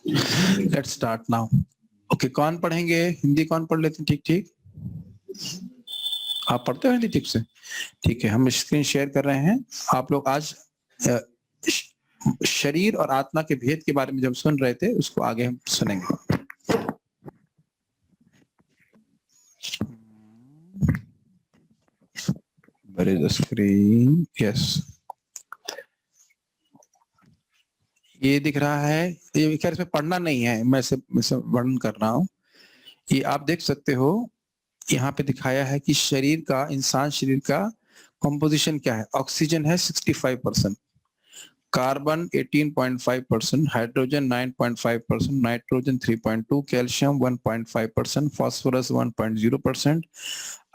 Let's start now. Okay, कौन पढ़ेंगे हिंदी? कौन पढ़ लेते हैं? ठीक ठीक, आप पढ़ते हो हिंदी ठीक से? ठीक है, हम स्क्रीन शेयर कर रहे हैं। आप लोग आज शरीर और आत्मा के भेद के बारे में जब सुन रहे थे, उसको आगे हम सुनेंगे। Where is the screen? Yes. ये दिख रहा है, ये खैर इसमें पढ़ना नहीं है, मैं से वर्णन कर रहा हूँ। ये आप देख सकते हो, यहाँ पे दिखाया है कि शरीर का, इंसान शरीर का कंपोजिशन क्या है। ऑक्सीजन है 65%, carbon 18.5%, hydrogen 9.5%, nitrogen 3.2, calcium 1.5%, phosphorus 1.0%,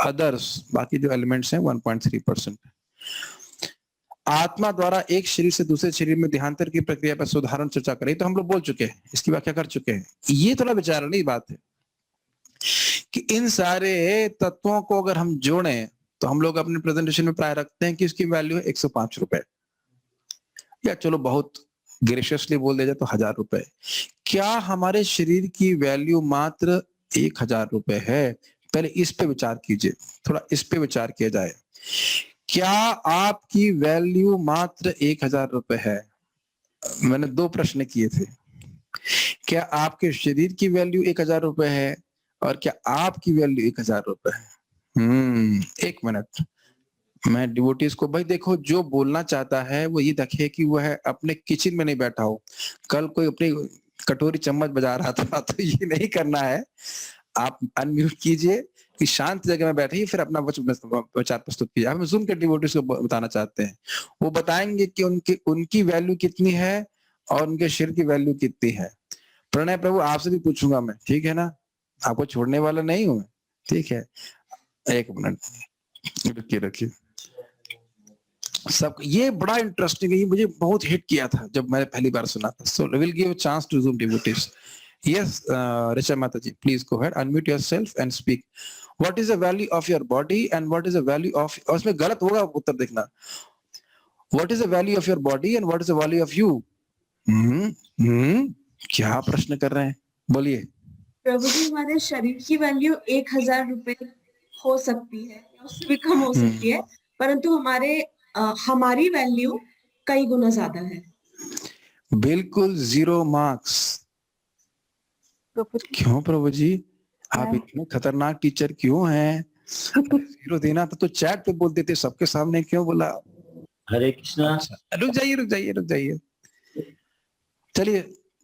others बाकी जो एलिमेंट्स हैं 1.3%। आत्मा द्वारा एक शरीर से दूसरे शरीर में देहांतर की प्रक्रिया पर सुधारण चर्चा करें, तो हम लोग बोल चुके हैं, इसकी व्याख्या कर चुके हैं। ये थोड़ा विचारणी बात है कि इन सारे तत्वों को अगर हम जोड़ें तो हम लोग अपने प्रेजेंटेशन में प्राय रखते हैं कि इसकी वैल्यू है 105 रुपए, या चलो बहुत ग्रेशियसली बोल दिया जाए तो 1000 रुपए। क्या हमारे शरीर की वैल्यू मात्र 1000 रुपए है? पहले इस पे विचार कीजिए, थोड़ा इस पे विचार किया जाए। क्या आपकी वैल्यू मात्र 1000 रुपए है? मैंने 2 प्रश्न किए थे। क्या आपके शरीर की वैल्यू 1000 रुपए है, और क्या आपकी वैल्यू 1000 रुपए है? एक मिनट, मैं डिवोटीज को, भाई देखो, जो बोलना चाहता है वो ये देखे कि वह अपने किचन में नहीं बैठा हो, कल कोई अपनी कटोरी चम्मच बजा रहा था, तो ये नहीं करना है। आप अनम्यूट कीजिए कि शांत जगह में बैठिए, फिर अपना विचार प्रस्तुत कीजिए। हम जूम के डिवोटीज को बताना चाहते हैं, वो बताएंगे कि उनकी वैल्यू कितनी है और उनके शरीर की वैल्यू कितनी है। प्रणय प्रभु, आपसे भी पूछूंगा मैं, ठीक है ना? आपको छोड़ने वाला नहीं हूं, ठीक है? एक मिनट रुकिए रुकिए। सब ये बड़ा इंटरेस्टिंग है, ये मुझे बहुत हिट किया था जब मैंने पहली बार सुना था। So will give chance to zoom devotees. Yes, Richa माता ji, please go ahead, unmute yourself and speak. What is the value of your body and what is the value of, और इसमें गलत होगा उत्तर देखना। What is the value of your body and what is the value of you? क्या प्रश्न कर रहे हैं, बोलिए। प्रभु जी, हमारे शरीर की वैल्यू 1000 रुपए हो सकती है या उससे भी कम हो सकती है, परंतु हमारी वैल्यू कई गुना ज्यादा है। बिल्कुल 0 मार्क्स। क्यों प्रभु जी, आप इतने खतरनाक टीचर क्यों हैं? 0 देना था तो चैट पे बोल देते, सबके सामने क्यों बोला? हरे कृष्णा। अच्छा, रुक जाइए। चलिए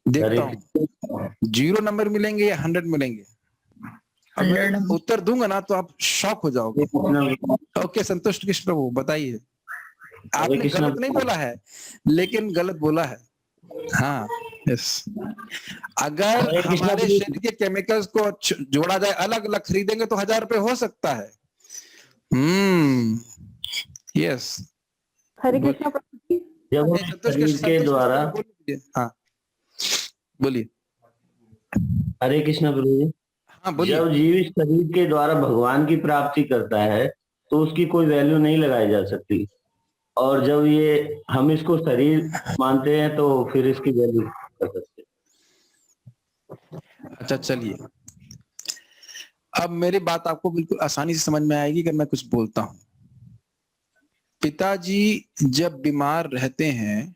देखता हूँ 0 नंबर मिलेंगे या 100 मिलेंगे। अगर उत्तर दूंगा ना तो आप शॉक हो जाओगे। ओके, संतुष्ट कृष्ण प्रभु, बताइए। आपने गलत नहीं बोला है, लेकिन गलत बोला है। हाँ, यस। अगर हमारे शरीर के केमिकल्स को जोड़ा जाए, अलग अलग खरीदेंगे तो 1000 रुपए हो सकता है। यस। हरे कृष्णा प्रभु जी। जब शरीर के द्वारा, हाँ बोलिए। हरे कृष्णा प्रभु जी। हाँ बोलिए। जब जीव इस शरीर के द्वारा भगवान की प्राप्ति करता है तो उसकी कोई वैल्यू नहीं लगाई जा सकती, और जब ये हम इसको शरीर मानते हैं तो फिर इसकी वैल्यू कर सकते हैं। अच्छा चलिए, अब मेरी बात आपको बिल्कुल आसानी से समझ में आएगी अगर मैं कुछ बोलता हूं। पिताजी जब बीमार रहते हैं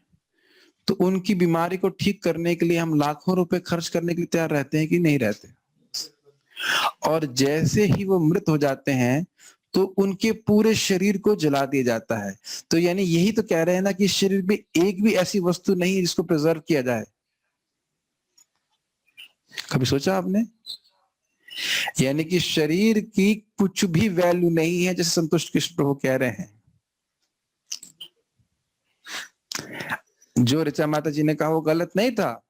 तो उनकी बीमारी को ठीक करने के लिए हम लाखों रुपए खर्च करने के लिए तैयार रहते हैं कि नहीं रहते? और जैसे ही वो मृत हो जाते हैं तो उनके पूरे शरीर को जला दिया जाता है। तो यानी यही तो कह रहे हैं ना कि शरीर में एक भी ऐसी वस्तु नहीं है जिसको प्रिजर्व किया जाए। कभी सोचा आपने? यानी कि शरीर की कुछ भी वैल्यू नहीं है, जैसे संतुष्ट कृष्ण प्रभु कह रहे हैं। जो ऋचा माता जी ने कहा वो गलत नहीं था।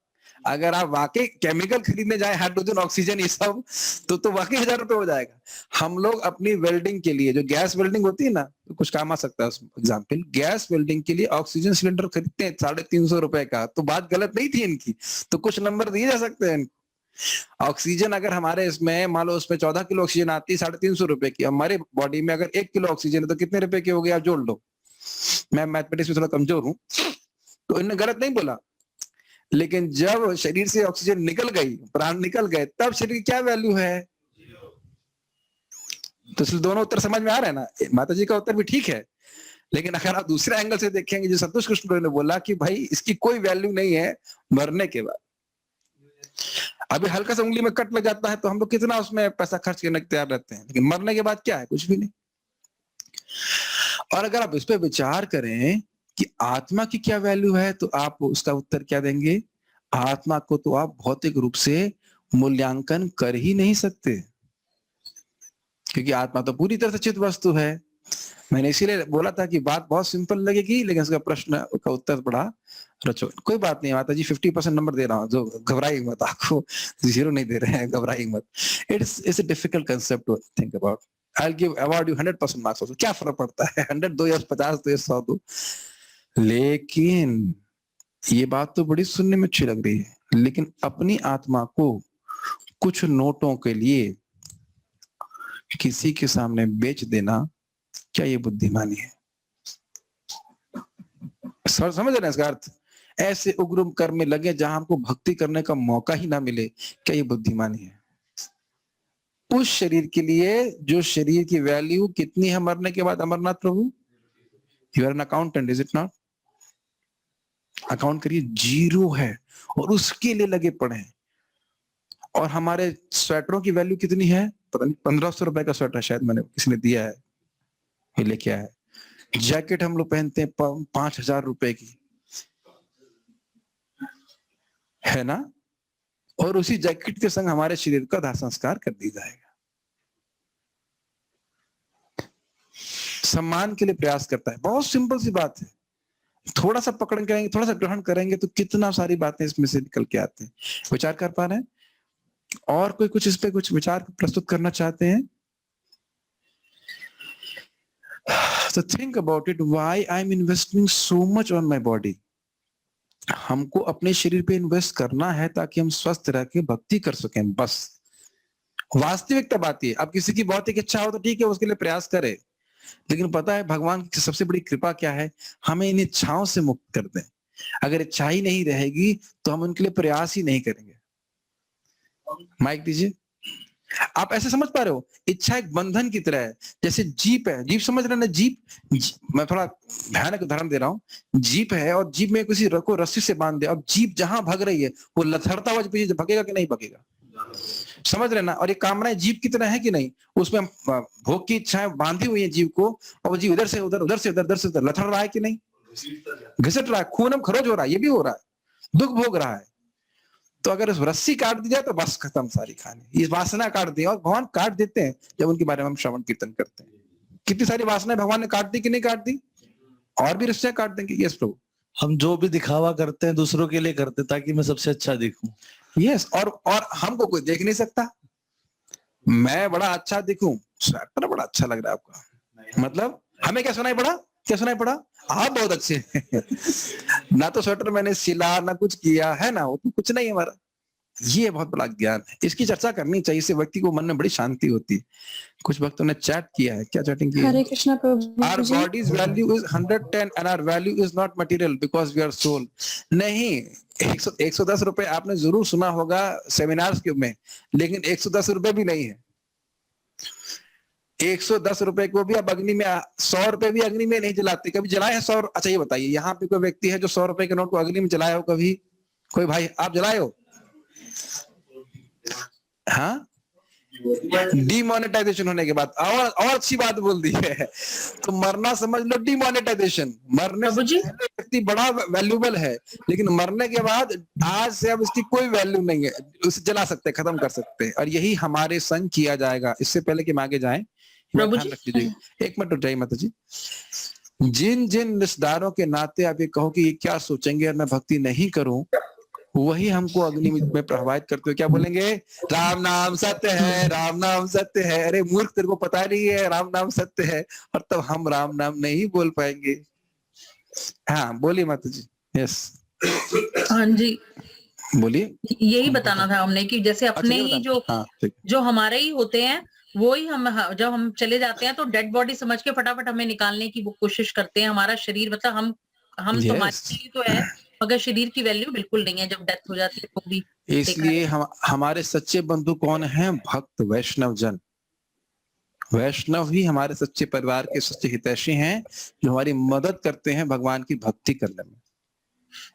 अगर आप वाकई केमिकल खरीदने जाए, हाइड्रोजन, ऑक्सीजन, ये सब, तो वाकई 1000 रुपए हो जाएगा। हम लोग अपनी वेल्डिंग के लिए, जो गैस वेल्डिंग होती है ना, तो कुछ काम आ सकता है एग्जाम्पल, गैस वेल्डिंग के लिए ऑक्सीजन सिलेंडर खरीदते हैं 350 रुपए का, तो बात गलत नहीं थी इनकी, तो कुछ नंबर दिए जा सकते हैं इनको। ऑक्सीजन अगर हमारे इसमें, मान लो उसमें 14 किलो ऑक्सीजन आती है 350 रुपए की, हमारे बॉडी में अगर 1 किलो ऑक्सीजन है तो कितने रुपए की हो गई, आप जोड़ लो। मैं मैथमेटिक्स में थोड़ा कमजोर हूं, तो इन्होंने गलत नहीं बोला। लेकिन जब शरीर से ऑक्सीजन निकल गई, प्राण निकल गए, तब शरीर की क्या वैल्यू है? तो इसलिए दोनों उत्तर समझ में आ रहे हैं ना। माता जी का उत्तर भी ठीक है, लेकिन अगर आप दूसरे एंगल से देखेंगे, जो संतोष कृष्ण ने बोला कि भाई इसकी कोई वैल्यू नहीं है मरने के बाद। अभी हल्का सा उंगली में कट लग जाता है तो हम लोग कितना उसमें पैसा खर्च करने के तैयार रहते हैं, लेकिन मरने के बाद क्या है? कुछ भी नहीं। और अगर आप इस पे विचार करें कि आत्मा की क्या वैल्यू है, तो आप उसका उत्तर क्या देंगे? आत्मा को तो आप भौतिक रूप से मूल्यांकन कर ही नहीं सकते, क्योंकि आत्मा तो पूरी तरह से चित वस्तु है। मैंने इसीलिए बोला था कि बात बहुत सिंपल लगेगी, लेकिन इसका प्रश्न का उत्तर बड़ा रचो। कोई बात नहीं माता जी, 50% नंबर दे रहा हूँ, जो घबराई मत, आपको 0 नहीं दे रहे हैं, घबराई मत। It's a difficult concept to think about. I'll give award you 100% marks also. क्या फर्क पड़ता है? 100 दो या 50 दो या 100 दो। लेकिन ये बात तो बड़ी सुनने में अच्छी लग रही है, लेकिन अपनी आत्मा को कुछ नोटों के लिए किसी के सामने बेच देना, क्या ये बुद्धिमानी है? समझ रहे हैं इसका अर्थ? ऐसे उग्र कर्म में लगे जहां हमको भक्ति करने का मौका ही ना मिले, क्या ये बुद्धिमानी है? उस शरीर के लिए जो शरीर की वैल्यू कितनी है मरने के बाद? अमरनाथ प्रभु, you are an accountant, is it not? Account करिए, 0 है, और उसके लिए लगे पड़े हैं। और हमारे स्वेटरों की वैल्यू कितनी है? पता नहीं, 1500 रुपए का स्वेटर शायद मैंने किसी ने दिया है, ये लेके आया है। जैकेट हम लोग पहनते हैं 5000 रुपए की, है ना? और उसी जैकेट के संग हमारे शरीर का दाह संस्कार कर दिया जाएगा। सम्मान के लिए प्रयास करता है। बहुत सिंपल सी बात है, थोड़ा सा पकड़ करेंगे, थोड़ा सा ग्रहण करेंगे तो कितना सारी बातें इसमें से निकल के आते हैं। विचार कर पा रहे हैं? और कोई कुछ इस पे कुछ विचार प्रस्तुत करना चाहते हैं? So think about it, why I'm investing so much on my body? हमको अपने शरीर पे इन्वेस्ट करना है ताकि हम स्वस्थ रह के भक्ति कर सकें, बस। वास्तविकता बात है। अब किसी की बहुत एक इच्छा हो तो ठीक है, उसके लिए प्रयास करे, लेकिन पता है भगवान की सबसे बड़ी कृपा क्या है? हमें इन इच्छाओं से मुक्त कर दें। अगर इच्छा ही नहीं रहेगी तो हम उनके लिए प्रयास ही नहीं करेंगे। माइक दीजिए। आप ऐसे समझ पा रहे हो? इच्छा एक बंधन की तरह है, जैसे जीप है। जीप समझ रहे ना? जीप, मैं थोड़ा भयानक उदाहरण दे रहा हूँ। जीप है और जीप में किसी को रस्सी से बांध दे, अब जीप जहां भाग रही है वो लथड़ता हुआ भगेगा कि नहीं भगेगा? समझ रहे ना? और ये कामनाएं जीप की तरह है कि नहीं? उसमें भोग की इच्छाएं बांधी हुई है जीव को, और वो जीव इधर से उधर, उधर से उधर, उधर से उधर लथड़ रहा है कि नहीं? घिसट रहा है, खून खरोच हो रहा है, ये भी हो रहा है, दुख भोग रहा है। तो अगर इस रस्सी काट दी जाए तो बस खत्म सारी कहानी। ये वासना काट दी, और भगवान काट देते हैं जब उनके बारे में हम श्रवण कीर्तन करते हैं। कितनी सारी वासनाएं भगवान ने काट दी कि नहीं काट दी? और भी रस्सियां काट देंगे। यस प्रभु। हम जो भी दिखावा करते हैं दूसरों के लिए करते हैं ताकि मैं सबसे अच्छा दिखूं। यस, और हमको कोई देख नहीं सकता। मैं बड़ा अच्छा दिखूं, स्वेटर बड़ा अच्छा लग रहा है आपका, मतलब हमें क्या सुनाई पड़ा? क्या सुनाई पड़ा? आप बहुत अच्छे हैं। ना तो स्वेटर मैंने सिला, ना कुछ किया है, ना वो तो कुछ नहीं हमारा। ये बहुत बड़ा ज्ञान है, इसकी चर्चा करनी चाहिए। इससे व्यक्ति को मन में बड़ी शांति होती है। कुछ भक्तों ने चैट किया है, क्या चैटिंग की है? हरे कृष्णा प्रभु Our ji. body's value is 110 and our value is not material because we are soul. नहीं, 110 रुपए आपने जरूर सुना होगा सेमिनार्स के में, लेकिन 110 रुपए भी नहीं है। 110 रुपए को भी आप अग्नि में, 100 रुपए भी अग्नि में नहीं जलाते। कभी जलाए हैं 100? अच्छा ये बताइए, यहाँ पे कोई व्यक्ति है जो 100 रुपए के नोट को अग्नि में जलाया हो कभी? कोई भाई आप जलाए हो? हाँ, डिमोनेटाइजेशन होने के बाद। और अच्छी बात बोल दी है, तो मरना समझ लो डिमोनेटाइजेशन। मरने से व्यक्ति बड़ा वैल्यूबल है, लेकिन मरने के बाद आज से अब इसकी कोई वैल्यू नहीं है। उसे जला सकते, खत्म कर सकते हैं, और यही हमारे संग किया जाएगा। इससे पहले कि हम आगे जाएं, ध्यान रख लीजिए। एक मिनट रुक जाइए माता जी। जिन जिन रिश्तेदारों के नाते आप ये कहो कि ये क्या सोचेंगे और मैं भक्ति नहीं करूं, वही हमको अग्नि में प्रभावित करते हो। क्या बोलेंगे? राम नाम सत्य है, राम नाम सत्य है। अरे मूर्ख, तेरे को पता नहीं है राम नाम सत्य है, और तब हम राम नाम नहीं बोल पाएंगे। हाँ बोलिए माता जी। यस हाँ जी, बोलिए। यही बताना था हमने कि जैसे अपने ही जो हमारे ही होते हैं, वो ही हम जब हम चले जाते हैं तो डेड बॉडी समझ के फटाफट हमें निकालने की वो कोशिश करते हैं। हमारा शरीर, मतलब हम तो हमारे लिए तो है, मगर शरीर की वैल्यू बिल्कुल नहीं है जब डेथ हो जाती है, तो भी इसलिए हमारे सच्चे बंधु कौन हैं? भक्त वैष्णव जन। वैष्णव ही हमारे सच्चे परिवार के सच्चे हितैषी हैं, जो हमारी मदद करते हैं भगवान की भक्ति करने में।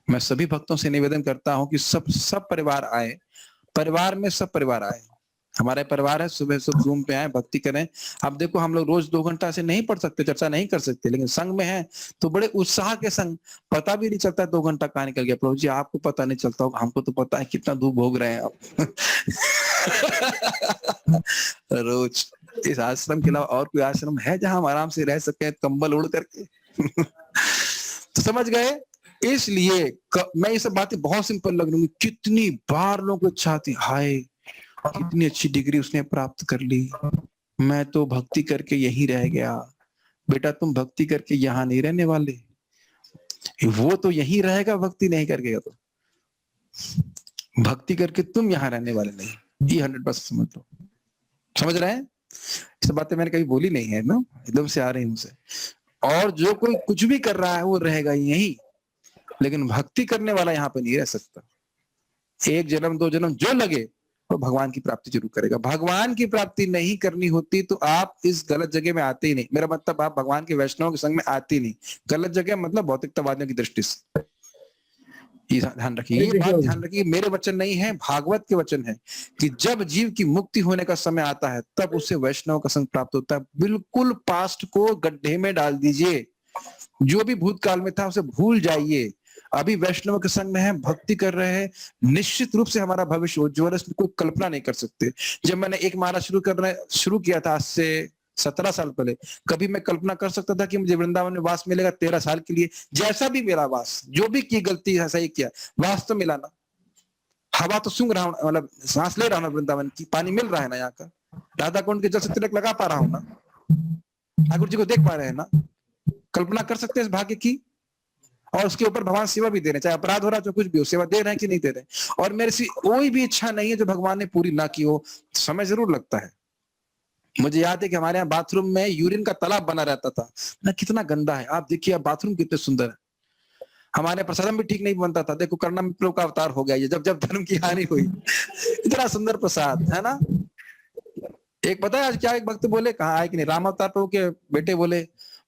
मैं सभी भक्तों से निवेदन करता हूं कि सब परिवार आए, परिवार में सब परिवार आए। हमारे परिवार है, सुबह सब जूम पे आए, भक्ति करें। अब देखो हम लोग रोज 2 घंटा से नहीं पढ़ सकते, चर्चा नहीं कर सकते, लेकिन संघ में है तो बड़े उत्साह के संग पता भी नहीं चलता 2 घंटा कहाँ निकल गया। प्रभु जी आपको पता नहीं चलता होगा, हमको तो पता है कितना दुख भोग रहे हैं आप। रोज इस आश्रम के अलावा और कोई आश्रम है जहां हम आराम से रह सके कंबल ओढ़ करके? तो समझ गए। इसलिए मैं ये सब बातें बहुत सिंपल लग रही हूँ। कितनी बार लोगों को इच्छा थी, हाय कितनी अच्छी डिग्री उसने प्राप्त कर ली, मैं तो भक्ति करके यहीं रह गया। बेटा तुम भक्ति करके यहाँ नहीं रहने वाले, वो तो यहीं रहेगा भक्ति नहीं करके। तो भक्ति करके तुम यहाँ रहने वाले नहीं, ये 100% समझ लो। समझ रहे हैं? ये सब बातें मैंने कभी बोली नहीं है ना, एकदम से आ रही मुझसे। और जो कोई कुछ भी कर रहा है वो रहेगा यहीं, लेकिन भक्ति करने वाला यहाँ पे नहीं रह सकता। 1 जन्म 2 जन्म जो लगे तो भगवान की प्राप्ति जरूर करेगा। भगवान की प्राप्ति नहीं करनी होती तो आप इस गलत जगह में आते ही नहीं। मेरा मतलब आप भगवान के वैष्णव के संग में आते ही नहीं। गलत जगह मतलब भौतिकतावादियों की दृष्टि से। ये ध्यान रखिए, ये बात ध्यान रखिए, मेरे वचन नहीं है, भागवत के वचन है कि जब जीव की मुक्ति होने का समय आता है तब उसे वैष्णव का संग प्राप्त होता है। बिल्कुल पास्ट को गड्ढे में डाल दीजिए, जो भी भूतकाल में था उसे भूल जाइए। अभी वैष्णव के संग में है, भक्ति कर रहे हैं, निश्चित रूप से हमारा भविष्य उज्ज्वल है, इसमें कोई कल्पना नहीं कर सकते। जब मैंने एक माला शुरू किया था आज से 17 साल पहले, कभी मैं कल्पना कर सकता था कि मुझे वृंदावन में वास मिलेगा 13 साल के लिए? जैसा भी मेरा वास, जो भी की गलती है सही किया, वास तो मिला ना। हवा तो सूंघ रहा हूँ, मतलब सांस ले रहा हूँ वृंदावन की, पानी मिल रहा है ना यहाँ का, राधा कुंड के जल से तिलक लगा पा रहा हूँ ना, ठाकुर जी को देख पा रहे हैं ना। कल्पना कर सकते हैं इस भाग्य की? और उसके ऊपर भगवान सेवा भी दे रहे हैं, चाहे अपराध हो रहा है, जो कुछ भी हो, सेवा दे रहे हैं कि नहीं दे रहे हैं। और मेरे से कोई भी इच्छा नहीं है जो भगवान ने पूरी ना की हो। समय जरूर लगता है। मुझे याद है कि हमारे यहाँ बाथरूम में यूरिन का तालाब बना रहता था ना, कितना गंदा है। आप देखिए बाथरूम कितने सुंदर है। हमारे प्रसादम भी ठीक नहीं बनता था, देखो करुणा मित्रों का अवतार हो गया ये, जब जब धर्म की हानि हुई। इतना सुंदर प्रसाद है ना। एक पता है आज क्या एक भक्त बोले, कहा आए कि नहीं, राम अवतार प्रभु के बेटे बोले,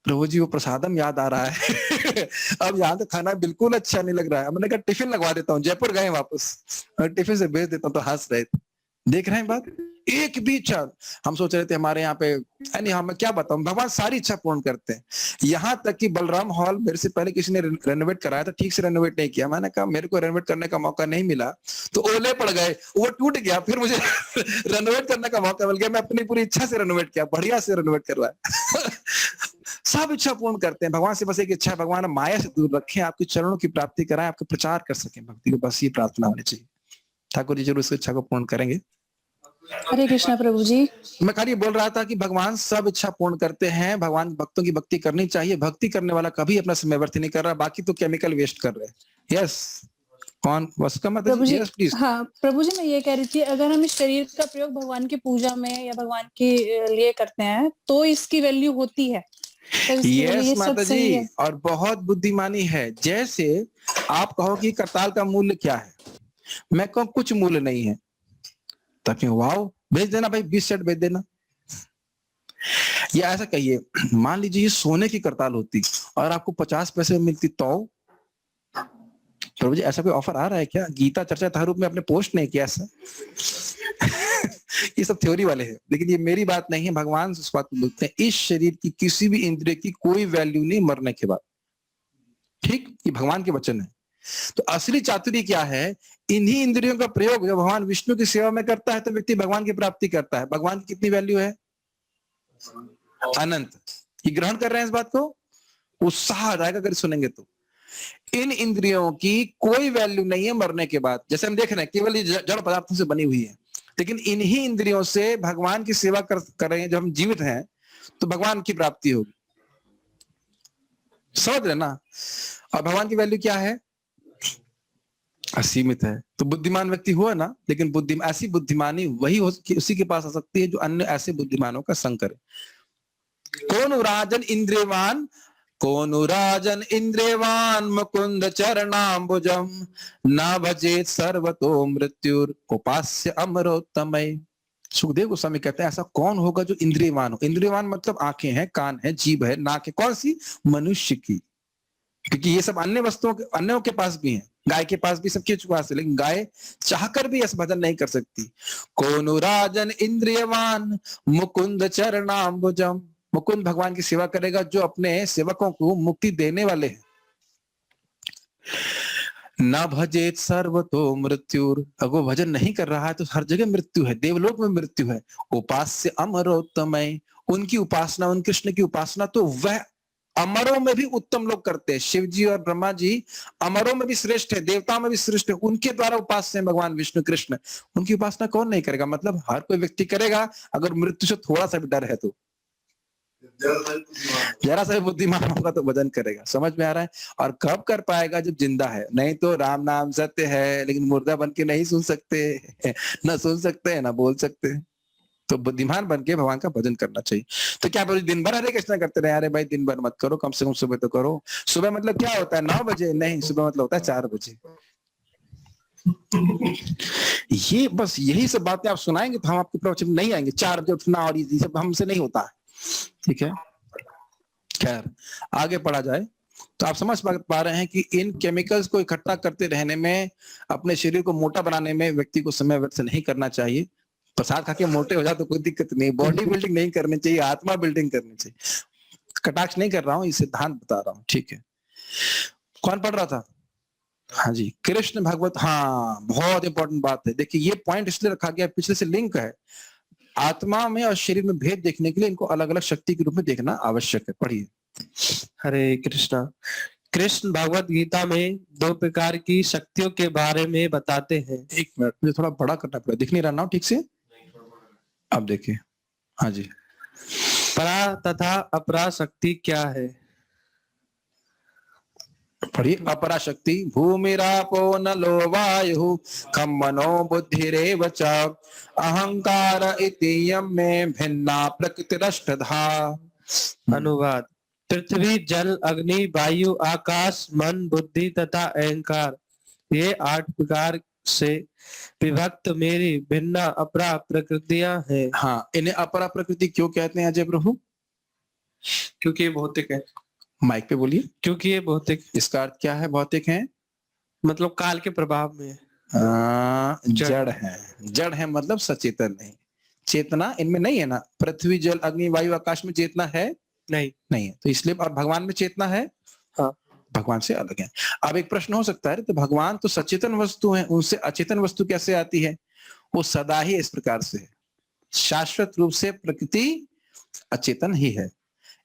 प्रभु जी वो प्रसादम याद आ रहा है। अब यहाँ तो खाना बिल्कुल अच्छा नहीं लग रहा है। मैंने कहा टिफिन लगवा देता हूँ, जयपुर गए वापस, टिफिन से भेज देता हूँ। तो हंस रहे थे। देख रहे हैं बात, एक भी इच्छा हम सोच रहे थे हमारे यहाँ पे, यानी हम क्या बताऊं, भगवान सारी इच्छा पूर्ण करते हैं। यहाँ तक कि बलराम हॉल मेरे से पहले किसी ने रेनोवेट कराया था, ठीक से रेनोवेट नहीं किया। मैंने कहा मेरे को रेनोवेट करने का मौका नहीं मिला, तो ओले पड़ गए, वो टूट गया, फिर मुझे रेनोवेट करने का मौका मिल गया। मैं अपनी पूरी इच्छा से रेनोवेट किया, बढ़िया से रेनोवेट करवाया। सब इच्छा पूर्ण करते हैं। भगवान से बस एक इच्छा है, भगवान माया से दूर रखें, आपके चरणों की प्राप्ति कराएं, आपका प्रचार कर सकें भक्ति को, बस ये प्रार्थना होनी चाहिए। ठाकुर जी जरूर इस इच्छा को पूर्ण करेंगे। हरे कृष्णा प्रभु जी। मैं खाली बोल रहा था कि भगवान सब इच्छा पूर्ण करते हैं। भगवान भक्तों की भक्ति करनी चाहिए। भक्ति करने वाला कभी अपना समय व्यर्थ नहीं कर रहा, बाकी तो केमिकल वेस्ट कर रहे हैं। यस, कौन वसका मत? Yes please. हाँ प्रभु जी, मैं ये कह रही थी, अगर हम इस शरीर का प्रयोग भगवान की पूजा में या भगवान के लिए करते हैं तो इसकी वैल्यू होती है। यस माता जी, और बहुत बुद्धिमानी है। जैसे आप कहो कि करताल का मूल्य क्या है, मैं कहूँ कुछ मूल्य नहीं है, ताकि वाओ भेज देना भाई, 20 सेट भेज देना। या ऐसा कहिए, मान लीजिए ये सोने की करताल होती और आपको 50 पैसे में मिलती, तो प्रभु जी ऐसा कोई ऑफर आ रहा है क्या? गीता चर्चा तारूप में आपने पोस्ट नहीं किया ऐसा। ये सब थ्योरी वाले हैं, लेकिन ये मेरी बात नहीं है, भगवान इस बात को बोलते हैं। इस शरीर की किसी भी इंद्रिय की कोई वैल्यू नहीं मरने के बाद। ठीक, ये भगवान के वचन है। तो असली चातुर्य क्या है? इन्हीं इंद्रियों का प्रयोग जब भगवान विष्णु की सेवा में करता है तो व्यक्ति भगवान की प्राप्ति करता है। भगवान की कितनी वैल्यू है? अनंत। ये ग्रहण कर रहे हैं इस बात को? उत्साह आ जाएगा अगर सुनेंगे तो। इन इंद्रियों की कोई वैल्यू नहीं है मरने के बाद। जैसे हम देख रहे हैं केवल जड़ पदार्थों से बनी हुई है, लेकिन इन्हीं इंद्रियों से भगवान की सेवा कर रहे हैं। जब हम जीवित हैं तो भगवान की प्राप्ति होगी। समझ रहे ना? और भगवान की वैल्यू क्या है? असीमित है। तो बुद्धिमान व्यक्ति हुआ ना, लेकिन ऐसी बुद्धिमानी वही उसी के पास आ सकती है जो अन्य ऐसे बुद्धिमानों का संग करे। कौन राजन इंद्रियवान, कोनुराजन इंद्रियवान मुकुंद चरणाम्बुजम न भजेत सर्वतो मृत्युर उपास्य अमरोत्तमय। सुखदेव गोस्वामी कहते हैं ऐसा कौन होगा जो इंद्रियवान हो। इंद्रियवान मतलब आंखें हैं, कान है, जीभ है, नाक है। कौन सी? मनुष्य की, क्योंकि ये सब अन्य वस्तुओं के, अन्यों के पास भी है, गाय के पास भी, सबके पास है, लेकिन गाय चाहकर भी ऐसा भजन नहीं कर सकती। कोनुराजन इंद्रियवान मुकुंद चरणाम्बुजम, मुकुंद भगवान की सेवा करेगा जो अपने सेवकों को मुक्ति देने वाले हैं। न भजेत सर्वतो मृत्युर, अगर वो भजन नहीं कर रहा है तो हर जगह मृत्यु है, देवलोक में मृत्यु है। उपास्य अमरोत्तमय, उनकी उपासना, उन कृष्ण की उपासना तो वह अमरों में भी उत्तम लोग करते हैं। शिव जी और ब्रह्मा जी अमरों में भी श्रेष्ठ है, देवताओं में भी श्रेष्ठ है, उनके द्वारा उपास्य है भगवान विष्णु कृष्ण। उनकी उपासना कौन नहीं करेगा? मतलब हर कोई व्यक्ति करेगा अगर मृत्यु से थोड़ा सा भी डर है तो। जरा सा भी बुद्धिमान होगा तो भजन करेगा। समझ में आ रहा है? और कब कर पाएगा? जब जिंदा है। नहीं तो राम नाम सत्य है, लेकिन मुर्दा बन के नहीं सुन सकते, ना सुन सकते हैं ना बोल सकते हैं। तो बुद्धिमान बन के भगवान का भजन करना चाहिए। तो क्या दिन भर हरे कृष्णा करते रहे? अरे भाई दिन भर मत करो, कम से कम सुबह तो करो। सुबह मतलब क्या होता है? 9 बजे? नहीं, सुबह मतलब होता है 4 बजे। ये बस यही सब बातें आप सुनाएंगे तो हम आपके प्रवचन नहीं आएंगे। 4 बजे उठना और ये सब हमसे नहीं होता है, ठीक है। खैर आगे पढ़ा जाए तो आप समझ पा रहे हैं कि इन केमिकल्स को इकट्ठा करते रहने में, अपने शरीर को मोटा बनाने में व्यक्ति को समय व्यर्थ नहीं करना चाहिए। प्रसाद खा के मोटे हो जाए तो कोई दिक्कत नहीं, बॉडी बिल्डिंग नहीं करनी चाहिए, आत्मा बिल्डिंग करनी चाहिए। कटाक्ष नहीं कर रहा हूँ, ये सिद्धांत बता रहा हूँ, ठीक है। कौन पढ़ रहा था? हाँ जी, कृष्ण भगवत। हाँ, बहुत इंपॉर्टेंट बात है। देखिए ये पॉइंट इसलिए रखा गया, पिछले से लिंक है। आत्मा में और शरीर में भेद देखने के लिए इनको अलग अलग शक्ति के रूप में देखना आवश्यक है। पढ़िए। हरे कृष्णा। कृष्ण भगवत गीता में 2 प्रकार की शक्तियों के बारे में बताते हैं। एक मिनट, मुझे थोड़ा बड़ा करना पड़ेगा, दिख नहीं रहा ना ठीक से। अब देखिए, हाँ जी। परा तथा अपरा शक्ति क्या है? पढ़िए। अपरा शक्ति भूमिरापो नलो वायु खम मनो बुद्धिरेव च अहंकार इति यम में भिन्ना प्रकृतिरष्टधा। अनुवाद। पृथ्वी, जल, अग्नि, वायु, आकाश, मन, बुद्धि तथा अहंकार, ये 8 प्रकार से विभक्त मेरी भिन्न अपरा प्रकृतियां हैं। हाँ, इन्हें अपरा प्रकृति क्यों कहते हैं अजय प्रभु? क्योंकि ये भौतिक है। माइक पे बोलिए। क्योंकि ये भौतिक। इसका अर्थ क्या है? भौतिक है मतलब काल के प्रभाव में है। जड़ है। जड़ है मतलब सचेतन नहीं। चेतना इनमें नहीं है ना। पृथ्वी, जल, अग्नि, वायु, आकाश में चेतना है? नहीं है। तो इसलिए अब भगवान में चेतना है? हाँ, भगवान से अलग है। अब एक प्रश्न हो सकता है, तो भगवान तो सचेतन वस्तु है, उनसे अचेतन वस्तु कैसे आती है? वो सदा ही इस प्रकार से है। शाश्वत रूप से प्रकृति अचेतन ही है।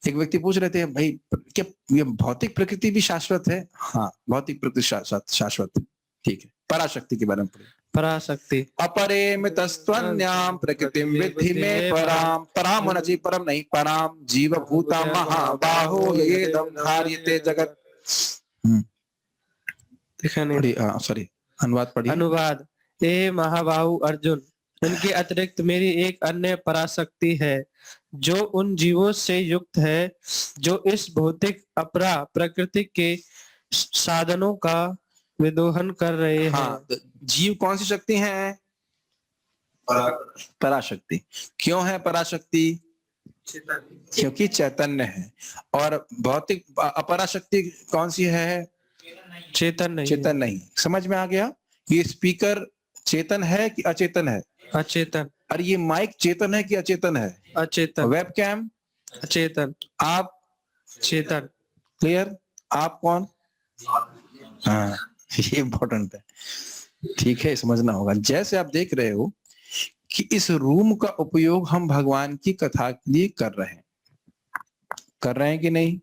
एक व्यक्ति पूछ रहे थे, भाई क्या ये भौतिक प्रकृति भी शाश्वत है? हाँ, भौतिक प्रकृति शाश्वत है, ठीक है। पराशक्ति के बारे में पढ़िए। पराशक्ति। अपरे मितस्त्वन्याम प्रकृतिम विद्धि में पराम। पराम होना चाहिए, परम नहीं। पराम जीव भूता महाबाहो येदम धार्यते जगत। सॉरी, अनुवाद पढ़िए। अनुवाद। हे महाबाहु अर्जुन, इनके अतिरिक्त मेरी एक अन्य पराशक्ति है जो उन जीवों से युक्त है जो इस भौतिक अपरा प्रकृति के साधनों का विदोहन कर रहे हैं। हाँ, जीव कौन सी शक्ति है? पराशक्ति। क्यों है पराशक्ति? क्योंकि चैतन्य है। और भौतिक अपराशक्ति कौन सी है? चेतन नहीं। समझ में आ गया? ये स्पीकर चेतन है कि अचेतन है? अचेतन। और ये माइक चेतन है कि अचेतन है? अचेतन। वेबकैम अचेतन। आप चेतन। क्लियर? आप कौन? हाँ, ये इम्पोर्टेंट है, ठीक है, समझना होगा। जैसे आप देख रहे हो कि इस रूम का उपयोग हम भगवान की कथा के लिए कर रहे हैं कि नहीं?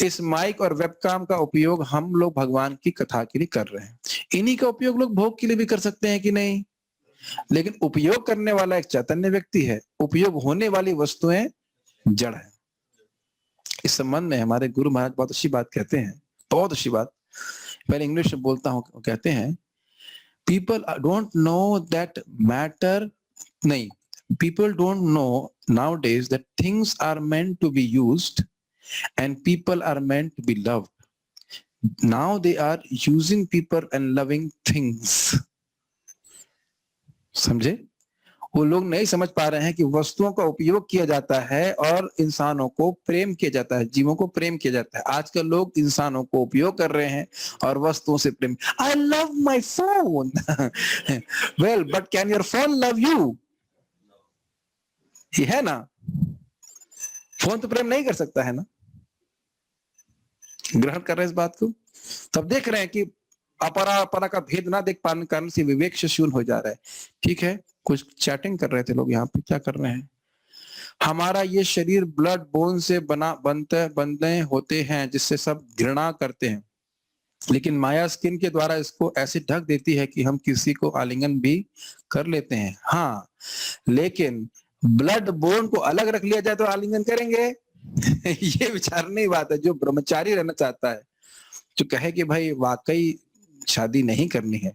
इस माइक और वेबकाम का उपयोग हम लोग भगवान की कथा के लिए कर रहे हैं। इन्हीं का उपयोग लोग भोग के लिए भी कर सकते हैं कि नहीं? लेकिन उपयोग करने वाला एक चैतन्य व्यक्ति है, उपयोग होने वाली वस्तुएं जड़ है। इस संबंध में हमारे गुरु महाराज बहुत अच्छी बात कहते हैं, बहुत अच्छी बात। पहले इंग्लिश में बोलता हूं। कहते हैं, people don't know that matter नहीं, people don't know nowadays that things are meant to be used and people are meant to be loved. Now they are using people and loving things. समझे? वो लोग नहीं समझ पा रहे हैं कि वस्तुओं का उपयोग किया जाता है और इंसानों को प्रेम किया जाता है, जीवों को प्रेम किया जाता है। आजकल लोग इंसानों को उपयोग कर रहे हैं और वस्तुओं से प्रेम। I love my phone. Well, but can your phone love you? ये है ना, फोन तो प्रेम नहीं कर सकता है ना। ग्रहण कर रहे हैं इस बात को। तब देख रहे हैं कि अपरा अपरा का भेद ना देख पाने कारण से विवेक से शून्य हो जा रहा है। ठीक है, कुछ चैटिंग कर रहे थे लोग यहाँ पे, क्या कर रहे हैं? हमारा ये शरीर ब्लड बोन से बने होते हैं जिससे सब घृणा करते हैं, लेकिन माया स्किन के द्वारा इसको ऐसे ढक देती है कि हम किसी को आलिंगन भी कर लेते हैं। हाँ, लेकिन ब्लड बोन को अलग रख लिया जाए तो आलिंगन करेंगे? ये विचारने की बात है। जो ब्रह्मचारी रहना चाहता है, जो कहे कि भाई वाकई शादी नहीं करनी है,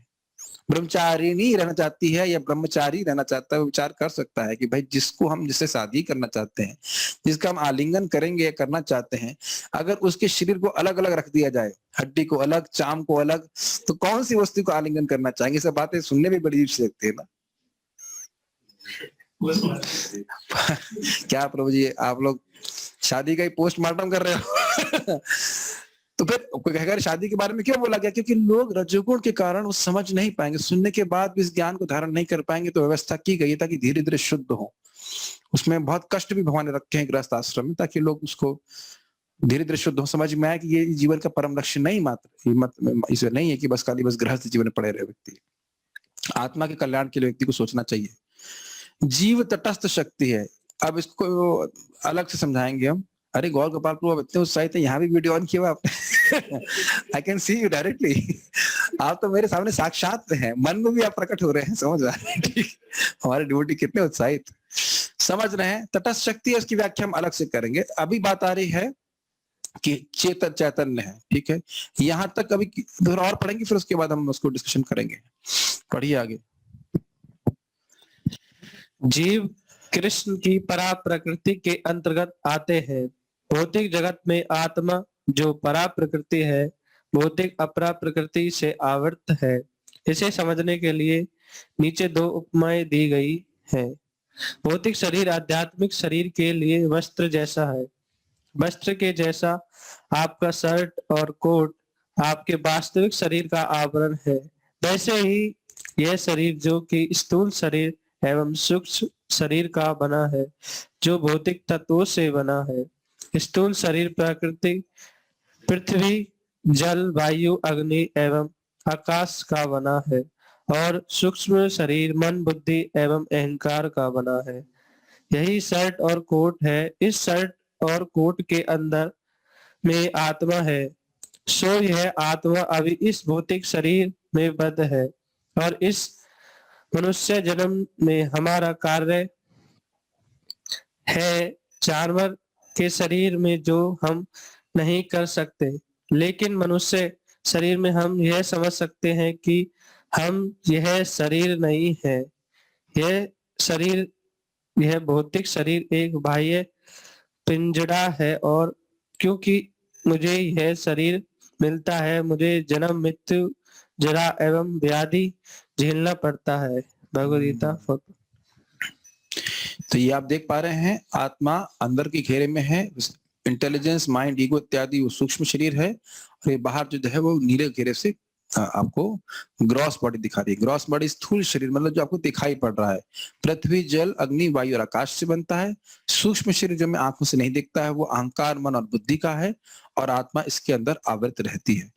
ब्रह्मचारी नहीं रहना चाहती है या ब्रह्मचारी रहना चाहता है, वो विचार कर सकता है कि भाई जिसको हम जिससे शादी करना चाहते हैं, जिसका हम आलिंगन करेंगे या करना चाहते हैं, अगर उसके शरीर को अलग अलग रख दिया जाए, हड्डी को अलग, चाम को अलग, तो कौन सी वस्तु को आलिंगन करना चाहेंगे? सब बातें सुनने में बड़ी अजीब सी लगती है ना। क्या प्रभु जी, आप लोग शादी का ही पोस्टमार्टम कर रहे हो? तो फिर कोई कहेगा शादी के बारे में क्यों बोला गया? क्योंकि लोग रजोगुण के कारण वो समझ नहीं पाएंगे, सुनने के बाद भी इस ज्ञान को धारण नहीं कर पाएंगे। तो व्यवस्था की गई है ताकि धीरे धीरे शुद्ध हो। उसमें बहुत कष्ट भी भगवान ने रखे हैं गृहस्थ आश्रम में, ताकि लोग उसको धीरे धीरे शुद्ध हो, समझ में आए कि ये जीवन का परम लक्ष्य नहीं मात्र इसे नहीं है कि बस खाली बस गृहस्थ जीवन में पड़े रहे व्यक्ति। आत्मा के कल्याण के लिए व्यक्ति को सोचना चाहिए। जीव तटस्थ शक्ति है। अब इसको अलग से समझाएंगे हम। अरे गौर गोपाल प्रभु इतने उत्साहित है, यहाँ भी वीडियो ऑन किया हुआ आपने। I can see you directly. आप तो मेरे सामने साक्षात हैं, मन में भी आप प्रकट हो रहे हैं, समझ रहे हैं? ठीक, हमारे डिवोटी कितने उत्साहित, समझ रहे हैं। तटस्थ शक्ति है, उसकी व्याख्या हम अलग से करेंगे। अभी बात आ रही है कि चैतन्य है। ठीक है, यहाँ तक अभी थोड़ा और पढ़ेंगे, फिर उसके बाद हम उसको डिस्कशन करेंगे। पढ़िए आगे। जीव कृष्ण की परा प्रकृति के अंतर्गत आते हैं। भौतिक जगत में आत्मा जो परा प्रकृति है, भौतिक अपरा प्रकृति से आवृत है। इसे समझने के लिए नीचे दो उपमाएं दी गई है। भौतिक शरीर आध्यात्मिक शरीर के लिए वस्त्र जैसा है। वस्त्र के जैसा आपका शर्ट और कोट आपके वास्तविक शरीर का आवरण है, वैसे ही यह शरीर जो कि स्थूल शरीर एवं सूक्ष्म शरीर का बना है, जो भौतिक तत्वों से बना है। स्थूल शरीर प्रकृति, पृथ्वी, जल, वायु, अग्नि एवं आकाश का बना है, और सूक्ष्म शरीर मन, बुद्धि एवं अहंकार का बना है। यही शर्ट और कोट है। इस शर्ट और कोट के अंदर में आत्मा है। सो यह आत्मा अभी इस भौतिक शरीर में बद्ध है, और इस मनुष्य जन्म में हमारा कार्य है जानवर के शरीर में जो हम नहीं कर सकते, लेकिन मनुष्य शरीर में हम यह समझ सकते हैं कि हम यह शरीर नहीं है। यह शरीर, यह भौतिक शरीर एक बाह्य पिंजड़ा है, और क्योंकि मुझे यह शरीर मिलता है, मुझे जन्म, मृत्यु, जरा एवं व्याधि झेलना पड़ता है। भगवद गीता। तो ये आप देख पा रहे हैं, आत्मा अंदर के घेरे में है, इंटेलिजेंस, माइंड, ईगो इत्यादि वो सूक्ष्म शरीर है, और ये बाहर जो है वो नीले घेरे से आपको ग्रॉस बॉडी दिखा रही है। ग्रॉस बॉडी स्थूल शरीर मतलब जो आपको दिखाई पड़ रहा है, पृथ्वी, जल, अग्नि, वायु और आकाश से बनता है। सूक्ष्म शरीर जो हमें आंखों से नहीं दिखता है, वो अहंकार, मन और बुद्धि का है, और आत्मा इसके अंदर आवृत रहती है।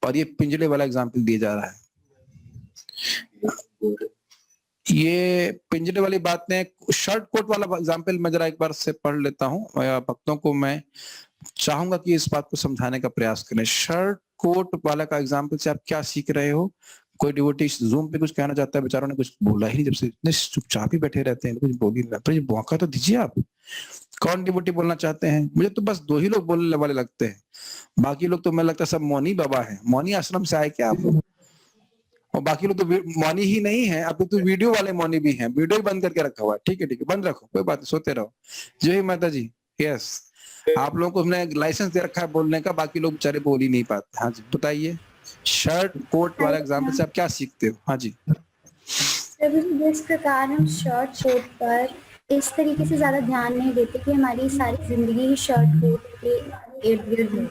और ये पिंजड़े वाला एग्जाम्पल दिया जा रहा है। ये पिंजरे वाली बात ने, शर्ट कोट वाला एग्जाम्पल मैं जरा एक बार से पढ़ लेता हूँ। भक्तों को मैं चाहूंगा कि इस बात को समझाने का प्रयास करें। शर्ट कोट वाला का एग्जाम्पल से आप क्या सीख रहे हो? कोई डिवोटी जूम पे कुछ कहना चाहता है, बेचारों ने कुछ बोला ही नहीं, जब से इतने चुपचाप ही बैठे रहते हैं, कुछ बोल ही नहीं। तो मौका तो दीजिए आप। कौन डिवोटी बोलना चाहते हैं? मुझे तो बस दो ही लोग बोलने वाले लगते हैं, बाकी लोग तो मैं लगता है सब मौनी बाबा है। मौनी आश्रम से आए क्या आप लोग? और बाकी लोग तो मौनी ही नहीं है, अब तो वीडियो वाले मौनी भी हैं। वीडियो ही बंद करके रखा हुआ है। ठीक है, ठीक है, बंद रखो, कोई बात नहीं, सोते रहो। जय माता जी। यस, आप लोगों को हमने लाइसेंस दे रखा है बोलने का, बाकी लोग बेचारे बोल ही नहीं पाते। हाँ जी बताइए, शर्ट कोट वाला एग्जाम्पल से आप क्या सीखते हो? हाँ जी। प्रभु जी, जिस प्रकार हम शर्ट कोट पर इस तरीके से ज्यादा ध्यान नहीं देते कि हमारी सारी जिंदगी ही शर्ट कोट के इर्द गिर्द है,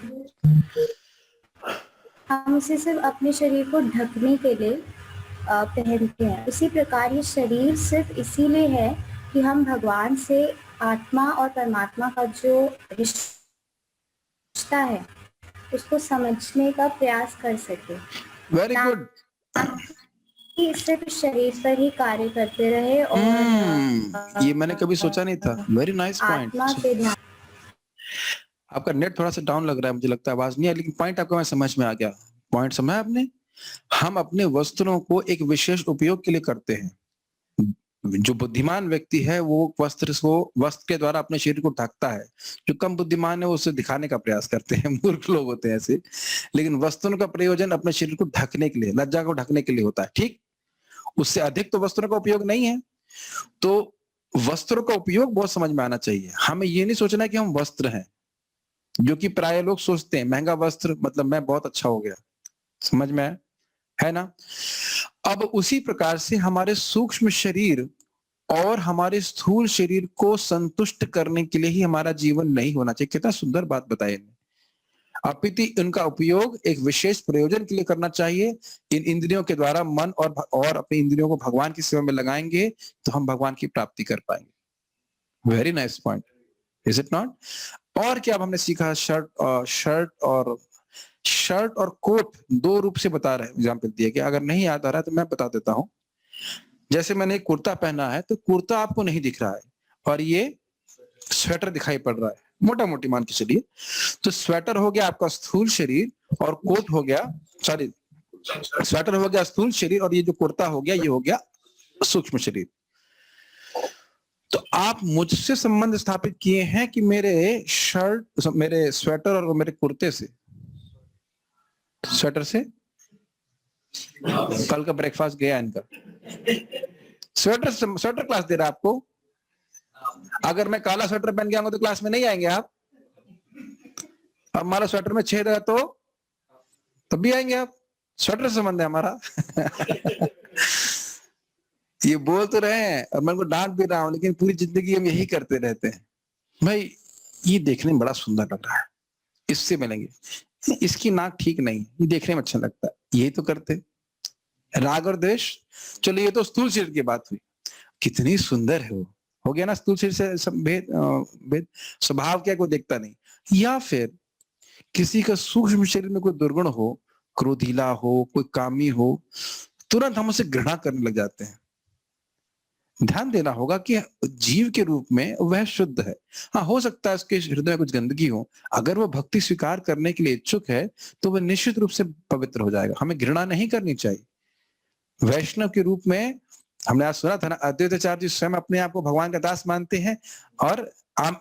हम इसे सिर्फ अपने शरीर को ढकने के लिए पहनते हैं। उसी प्रकार ये शरीर सिर्फ इसीलिए है कि हम भगवान से आत्मा और परमात्मा का जो रिश्ता है उसको समझने का प्रयास कर सके। Very good. कि सिर्फ शरीर पर ही कार्य करते रहे और ये मैंने कभी सोचा नहीं था। Very nice point. आत्मा पे ध्यान। आपका नेट थोड़ा सा डाउन लग रहा है, मुझे लगता है आवाज नहीं है, लेकिन पॉइंट आपको मैं समझ में आ गया। पॉइंट समझा आपने? हम अपने वस्त्रों को एक विशेष उपयोग के लिए करते हैं। जो बुद्धिमान व्यक्ति है वो वस्त्र के द्वारा अपने शरीर को ढकता है। जो कम बुद्धिमान है वो उसे दिखाने का प्रयास करते हैं। मूर्ख लोग होते हैं ऐसे। लेकिन वस्त्रों का प्रयोजन अपने शरीर को ढकने के लिए, लज्जा को ढकने के लिए होता है। ठीक, उससे अधिक तो वस्त्रों का उपयोग नहीं है। तो वस्त्रों का उपयोग बहुत समझ में आना चाहिए। हमें ये नहीं सोचना कि हम वस्त्र हैं, जो कि प्राय लोग सोचते हैं महंगा वस्त्र मतलब मैं बहुत अच्छा हो गया। समझ में है ना? अब उसी प्रकार से हमारे सूक्ष्म शरीर और हमारे स्थूल शरीर को संतुष्ट करने के लिए ही हमारा जीवन नहीं होना चाहिए। कितना सुंदर बात बताई इन्होंने। अपितु इनका उपयोग एक विशेष प्रयोजन के लिए करना चाहिए। इन इंद्रियों के द्वारा मन और अपनी इंद्रियों को भगवान की सेवा में लगाएंगे तो हम भगवान की प्राप्ति कर पाएंगे। Very nice point, is it not? और क्या अब हमने सीखा? शर्ट और कोट दो रूप से बता रहे, एग्जाम्पल दिए कि अगर नहीं याद आ रहा है तो मैं बता देता हूं। जैसे मैंने एक कुर्ता पहना है तो कुर्ता आपको नहीं दिख रहा है और ये स्वेटर दिखाई पड़ रहा है, मोटा मोटी मान के चलिए। तो स्वेटर हो गया आपका स्थूल शरीर और कोट हो गया, सॉरी, स्वेटर हो गया स्थूल शरीर और ये जो कुर्ता हो गया ये हो गया सूक्ष्म शरीर। तो आप मुझसे संबंध स्थापित किए हैं कि मेरे स्वेटर और मेरे कुर्ते से। स्वेटर से कल का ब्रेकफास्ट गया इनका। स्वेटर क्लास दे रहा है आपको। अगर मैं काला स्वेटर पहन के आऊंगा तो क्लास में नहीं आएंगे आप। अब हमारा स्वेटर में छेद है तो तब भी आएंगे आप। स्वेटर से संबंध है हमारा। ये बोल तो रहे हैं और मैं उनको डांट भी रहा हूं, लेकिन पूरी जिंदगी हम यही करते रहते हैं। भाई ये देखने में बड़ा सुंदर लग रहा है, इससे मिलेंगे। इसकी नाक ठीक नहीं, ये देखने में अच्छा लगता है, यही तो करते। राग और द्वेष, चलो ये तो स्थूल शरीर की बात हुई। कितनी सुंदर है वो, हो गया ना स्थूल शरीर से भेद। स्वभाव क्या कोई देखता नहीं। या फिर किसी का सूक्ष्म शरीर में कोई दुर्गुण हो, क्रोधीला हो, कोई कामी हो, तुरंत हम उसे घृणा करने लग जाते हैं। ध्यान देना होगा कि जीव के रूप में वह शुद्ध है। हाँ, हो सकता है उसके हृदय में कुछ गंदगी हो। अगर वह भक्ति स्वीकार करने के लिए इच्छुक है तो वह निश्चित रूप से पवित्र हो जाएगा। हमें घृणा नहीं करनी चाहिए। वैष्णव के रूप में हमने आज सुना था ना, अद्वैताचार्य जी स्वयं अपने आप को भगवान का दास मानते हैं और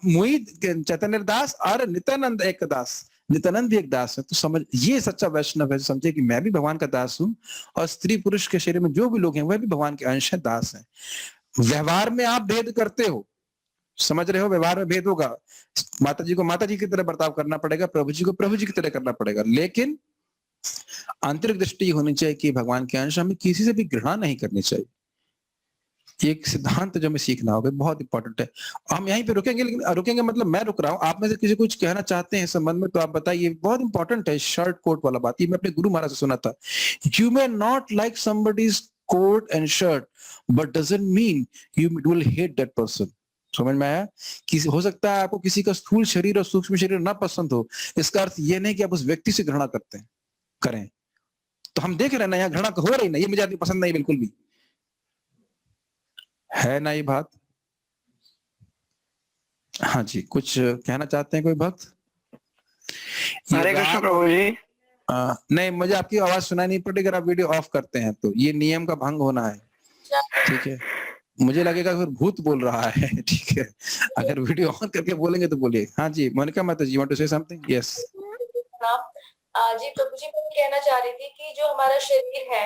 मुई चैतन्य दास और नित्यानंद एक दास, नित्यानंद भी एक दास है। तो समझ, ये सच्चा वैष्णव है, समझे कि मैं भी भगवान का दास हूं और स्त्री पुरुष के शरीर में जो भी लोग हैं वह भी भगवान के अंश है, दास है। व्यवहार में आप भेद करते हो, समझ रहे हो? व्यवहार में भेद होगा। माता जी को माता जी की तरह बर्ताव करना पड़ेगा, प्रभु जी को प्रभु जी की तरह करना पड़ेगा, लेकिन आंतरिक दृष्टि होनी चाहिए कि भगवान के अंश, हमें किसी से भी घृणा नहीं करनी चाहिए। एक सिद्धांत जो हमें सीखना होगा, बहुत इंपॉर्टेंट है। हम यहीं पे रुकेंगे, लेकिन रुकेंगे मतलब मैं रुक रहा हूं। आप में से किसी कुछ कहना चाहते हैं इस संबंध में तो आप बताइए। बहुत इंपॉर्टेंट है शर्ट कोट वाला बात। ये मैं अपने गुरु महाराज से सुना था। You may not like somebody's coat and shirt but doesn't mean you will hate that person। समझ में आया? किसी, हो सकता है आपको किसी का स्थूल शरीर और सूक्ष्म शरीर ना पसंद हो, इसका अर्थ ये नहीं कि आप उस व्यक्ति से घृणा करें। तो हम देख रहे हैं ना, यहाँ घृणा हो रही ना, ये मुझे आदमी पसंद नहीं बिल्कुल भी, है ना ये बात? हाँ जी, कुछ कहना चाहते हैं कोई भक्त? हरे कृष्ण प्रभु जी। नहीं, मुझे आपकी आवाज सुनाई नहीं पड़ेगी अगर आप वीडियो ऑफ करते हैं तो। ये नियम का भंग होना है, ठीक है? मुझे लगेगा फिर भूत बोल रहा है, ठीक है? अगर वीडियो ऑन करके बोलेंगे तो बोलिए। हाँ जी, मोनिका माता ji, want to say something? Yes जी प्रभु जी, मैं कहना चाह रही थी कि जो हमारा शरीर है,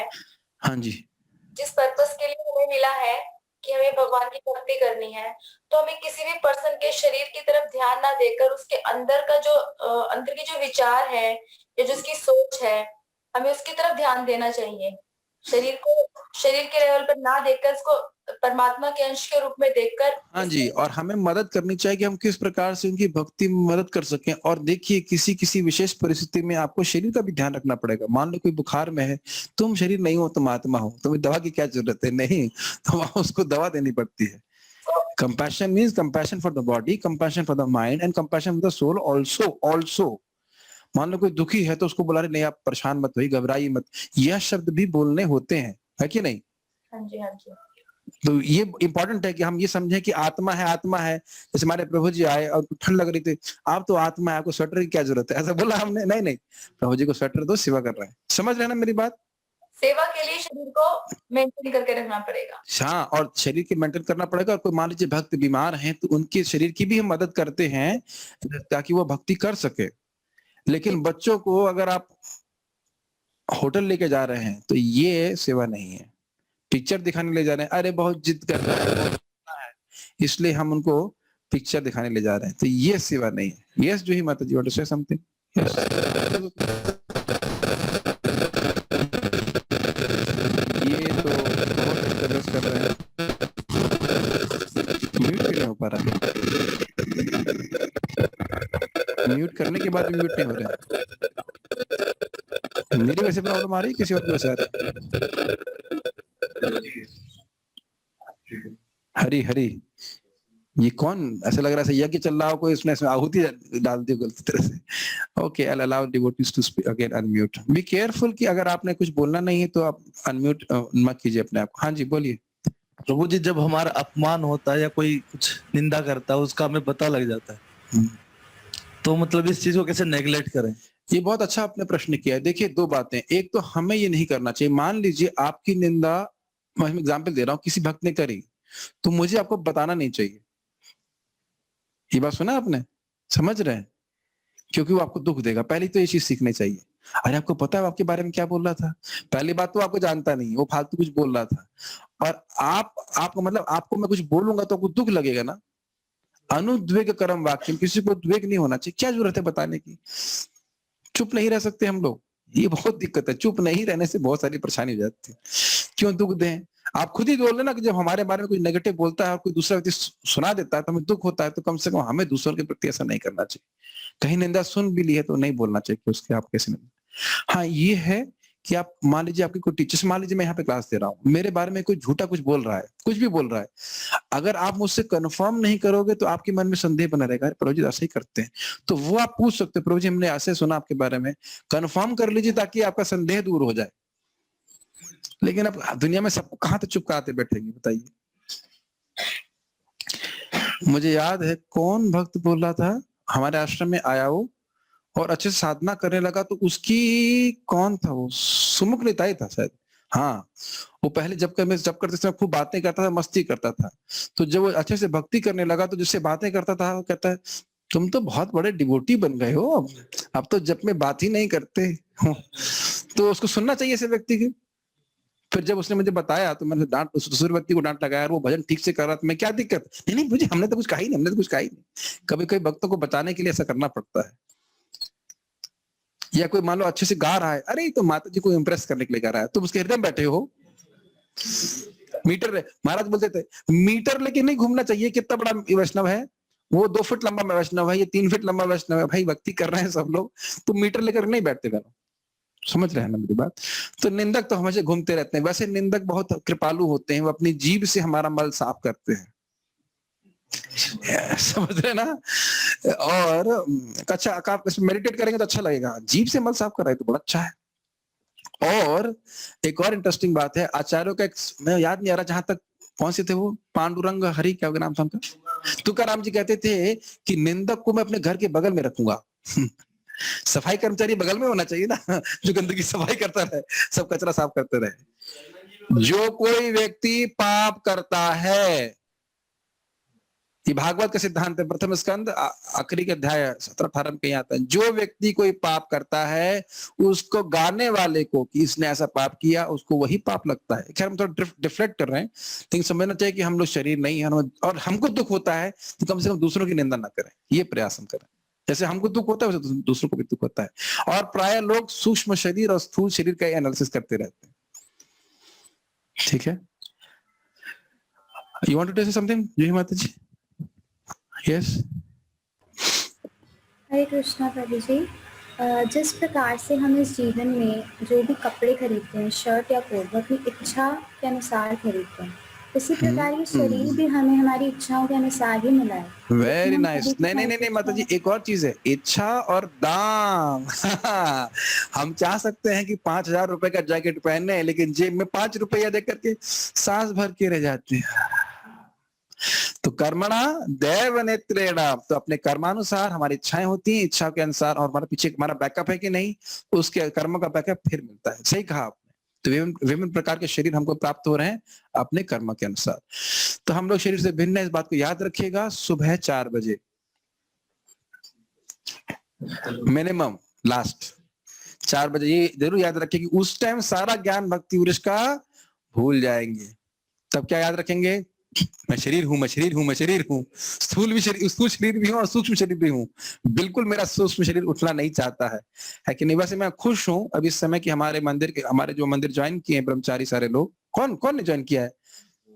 हाँ जी, जिस पर्पस के लिए हमें मिला है कि हमें भगवान की भक्ति करनी है, तो हमें किसी भी पर्सन के शरीर की तरफ ध्यान ना देकर उसके अंदर का जो अंदर की जो विचार है या जो उसकी सोच है, हमें उसकी तरफ ध्यान देना चाहिए। शरीर को शरीर के लेवल पर ना देखकर उसको परमात्मा के अंश के रूप में देखकर। हाँ जी, और हमें मदद करनी चाहिए कि हम किस प्रकार से उनकी भक्ति में मदद कर सकें। और देखिए, किसी किसी विशेष परिस्थिति में आपको शरीर का भी ध्यान रखना पड़ेगा। मान लो कोई बुखार में है, तुम शरीर नहीं हो, तुम आत्मा हो, तुम्हें दवा की क्या जरूरत है? नहीं, तो वहां उसको दवा देनी पड़ती है। Compassion means compassion for the body, compassion for the mind and compassion for the soul also. मान लो कोई दुखी है तो उसको बुला रहे, नहीं आप परेशान मत होइए, घबराइए मत। यह शब्द भी बोलने होते हैं, है कि नहीं? हाँ जी, हाँ जी। तो ये इंपॉर्टेंट है कि हम ये समझें कि आत्मा है, आत्मा है। जैसे हमारे प्रभु जी आए और ठंड लग रही थी, आप तो आत्मा है, आपको स्वेटर की क्या जरूरत है? ऐसा बोला हमने? नहीं नहीं, प्रभु जी को स्वेटर दो, सेवा कर रहे हैं। समझ रहे हैं ना मेरी बात? सेवा के लिए शरीर को मेंटेन करके रखना पड़ेगा। हाँ, और शरीर की मेंटेन करना पड़ेगा। और कोई मान लीजिए भक्त बीमार हैं तो उनके शरीर की भी हम मदद करते हैं ताकि वो भक्ति कर सके। लेकिन बच्चों को अगर आप होटल लेके जा रहे हैं तो ये सेवा नहीं है। पिक्चर दिखाने ले जा रहे हैं, अरे बहुत जिद कर रहा है, बहुत है, इसलिए हम उनको पिक्चर दिखाने ले जा रहे हैं, तो ये सेवा नहीं है। यस जूही माता ji, want to say something? Yes, ये तो बहुत डिस्टर्बेंस कर रहे हैं। म्यूट क्यों नहीं हो पा रहा है? म्यूट करने के बाद भी म्यूट नहीं हो रहा है। मेरी वजह से प्रॉब्लम आ रही है, किसी और की वजह से आ रही है? हरी हरी, ये कौन? ऐसा लग रहा है यज्ञ चल रहा हो, कोई इसमें आहुति डाल दी गलत तरह से। Okay, I allow devotees to speak again, unmute. Be careful कि अगर आपने कुछ बोलना नहीं है तो आप अनम्यूट मत कीजिए अपने आप को। हाँ जी, बोलिए। प्रभु जी, जब हमारा अपमान होता है या कोई कुछ निंदा करता है, उसका हमें पता लग जाता है, तो मतलब इस चीज को कैसे नेग्लेक्ट करें? ये बहुत अच्छा आपने प्रश्न किया है। देखिए, दो बातें। एक तो हमें ये नहीं करना चाहिए। मान लीजिए आपकी निंदा, मैं एग्जाम्पल दे रहा हूँ, किसी भक्त ने करी तो मुझे आपको बताना नहीं चाहिए। ये बात सुना आपने? समझ रहे हैं? क्योंकि वो आपको दुख देगा। पहले तो ये चीज सीखनी चाहिए। अरे आपको पता है आपके बारे में क्या बोल रहा था? पहली बात तो आपको जानता नहीं, वो फालतू कुछ बोल रहा था। और आपको मतलब आपको मैं कुछ बोलूंगा तो आपको दुख लगेगा ना। अनुद्वेग कर्म वाक्य, किसी को उद्वेग नहीं होना चाहिए। क्या जरूरत है बताने की? चुप नहीं रह सकते हम लोग, ये बहुत दिक्कत है। चुप नहीं रहने से बहुत सारी परेशानी हो जाती है। क्यों दुख दें? आप खुद ही बोल रहे ना कि जब हमारे बारे में कोई नेगेटिव बोलता है और कोई दूसरा व्यक्ति सुना देता है तो हमें दुख होता है। तो कम से कम हमें दूसरों के प्रति ऐसा नहीं करना चाहिए। कहीं निंदा सुन भी ली है तो नहीं बोलना चाहिए कि उसके आप कैसे निंदा। हाँ, ये है कि आप मान लीजिए आपके कोई टीचर्स, मान लीजिए मैं यहाँ पे क्लास दे रहा हूँ, मेरे बारे में कोई झूठा कुछ बोल रहा है, कुछ भी बोल रहा है, अगर आप मुझसे कंफर्म नहीं करोगे तो आपके मन में संदेह बना रहेगा, प्रभु जी ऐसे ही करते हैं। तो वो आप पूछ सकते हो, प्रभु जी हमने ऐसे सुना आपके बारे में, कंफर्म कर लीजिए ताकि आपका संदेह दूर हो जाए। लेकिन अब दुनिया में सबको कहाँ तो चुप कराते बैठेंगे बताइए? मुझे याद है कौन भक्त बोल रहा था, हमारे आश्रम में आया वो और अच्छे से साधना करने लगा, तो उसकी कौन था वो, सुमुख निताई था शायद। हाँ, वो पहले जब करते समय खूब बातें करता था, मस्ती करता था। तो जब वो अच्छे से भक्ति करने लगा तो जिससे बातें करता था वो कहता है तुम तो बहुत बड़े डिवोटी बन गए हो, अब तो जब में बात ही नहीं करते। तो उसको सुनना चाहिए ऐसे व्यक्ति की। फिर जब उसने मुझे बताया तो मैंने डांट, उस दूसरे व्यक्ति को डांट लगाया, वो भजन ठीक से कर रहा था, मैं क्या दिक्कत? नहीं मुझे, हमने तो कुछ कहा ही नहीं, हमने तो कुछ कहा ही नहीं। कभी कभी भक्तों को बचाने के लिए ऐसा करना पड़ता है। या कोई मान लो अच्छे से गा रहा है, अरे तो माता जी को इम्प्रेस करने के लिए गा रहा है, तुम उसके हृदय में बैठे हो। मीटर, महाराज बोलते थे मीटर लेके नहीं घूमना चाहिए, कितना बड़ा वैष्णव है वो, 2 फीट लंबा वैष्णव है, ये 3 फीट लंबा वैष्णव है। भाई भक्ति कर रहे हैं सब लोग, तो मीटर लेकर नहीं बैठते बनो। समझ रहे हैं ना मेरी बात? तो निंदक तो हमेशा घूमते रहते हैं। वैसे निंदक बहुत कृपालु होते हैं, वो अपनी जीभ से हमारा मल साफ करते हैं। समझ रहे ना? और अच्छा, आप इसमें मेडिटेट करेंगे तो अच्छा लगेगा। जीभ से मल साफ कर रहे हैं तो बड़ा अच्छा है। और एक और इंटरेस्टिंग बात है, आचार्यों का एक, मैं याद नहीं आ रहा जहां तक, कौन से थे वो, पांडुरंग हरि, क्या नाम था उनका, तुकाराम जी कहते थे कि निंदक को मैं अपने घर के बगल में रखूंगा। सफाई कर्मचारी बगल में होना चाहिए ना, जो गंदगी सफाई करता रहे, सब कचरा साफ करते रहे। जो कोई व्यक्ति पाप करता है, ये भागवत का सिद्धांत है, प्रथम स्कंद आखिरी के अध्याय 17-18 में कहीं आता है, जो व्यक्ति कोई पाप करता है उसको गाने वाले को कि इसने ऐसा पाप किया उसको वही पाप लगता है। खैर हम थोड़ा डिफ्लेक्ट कर रहे हैं, लेकिन समझना चाहिए कि हम लोग शरीर नहीं है और हमको दुख होता है तो कम से कम दूसरों की निंदा ना करें, ये प्रयास हम करें। जैसे हमको दुख होता है वैसे दूसरों को भी दुख होता है। और प्राय लोग सूक्ष्म शरीर और स्थूल शरीर का एनालिसिस करते रहते हैं। ठीक है, you want to say something जी माता जी? यस। हरे कृष्णा प्रभु जी, जिस प्रकार से हम इस जीवन में जो भी कपड़े खरीदते हैं, शर्ट या कोट, वो अपनी इच्छा के अनुसार खरीदते हैं, इसी प्रकार ये शरीर भी हमें हमारी इच्छाओं के अनुसार ही मिला है। Very nice. नहीं माता जी, एक और चीज है, इच्छा और दाम। हम चाह सकते हैं कि 5,000 रुपए का जैकेट पहनने, लेकिन जेब में 5 रुपया देकर के सांस भर के रह जाते हैं। तो कर्मणा दैव नेत्रेणा, तो अपने कर्मानुसार हमारी इच्छाएं होती हैं, इच्छा के अनुसार, और हमारे पीछे हमारा बैकअप है कि नहीं, उसके कर्म का बैकअप फिर मिलता है। सही कहा आपने। तो विभिन्न प्रकार के शरीर हमको प्राप्त हो रहे हैं अपने कर्म के अनुसार। तो हम लोग शरीर से भिन्न है, इस बात को याद रखिएगा। सुबह 4 बजे मिनिमम, लास्ट 4 बजे, ये जरूर याद रखिए कि उस टाइम सारा ज्ञान भक्ति वृक्ष का भूल जाएंगे। तब क्या याद रखेंगे? मैं शरीर हूं, मैं शरीर हूं, मैं शरीर हूं। स्थूल शरीर भी हूं और सूक्ष्म शरीर भी हूं। बिल्कुल मेरा सूक्ष्म शरीर उठना नहीं चाहता है कि नहीं? वैसे मैं खुश हूं अब इस समय कि हमारे जो मंदिर ज्वाइन किए हैं ब्रह्मचारी सारे लोग, कौन ने ज्वाइन किया है?